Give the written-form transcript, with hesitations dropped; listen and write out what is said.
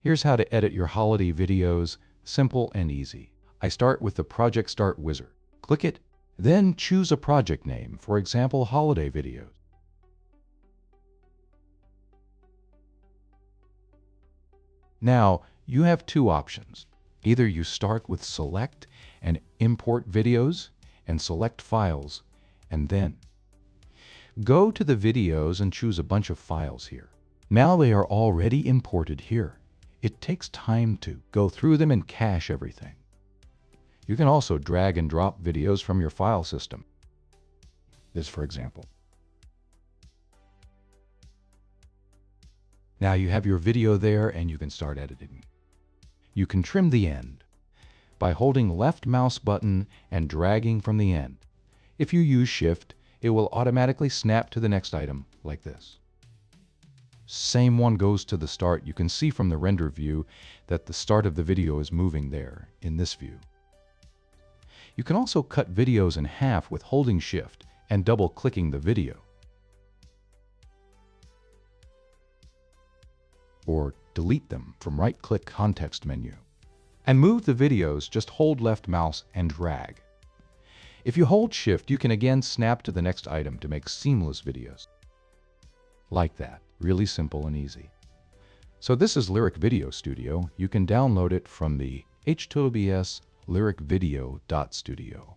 Here's how to edit your holiday videos, simple and easy. I start with the Project Start wizard. Click it, then choose a project name, for example, holiday videos. Now, you have two options. Either you start with Select and Import Videos and select Files, and then go to the videos and choose a bunch of files here. Now they are already imported here. It takes time to go through them and cache everything. You can also drag and drop videos from your file system. This, for example. Now you have your video there and you can start editing. You can trim the end by holding left mouse button and dragging from the end. If you use Shift, it will automatically snap to the next item like this. Same one goes to the start. You can see from the render view that the start of the video is moving there in this view. You can also cut videos in half with holding Shift and double-clicking the video. Or delete them from right-click context menu. And move the videos, just hold left mouse and drag. If you hold Shift, you can again snap to the next item to make seamless videos. Like that. Really simple and easy. So this is Lyric Video Studio. You can download it from the https lyricvideo.studio.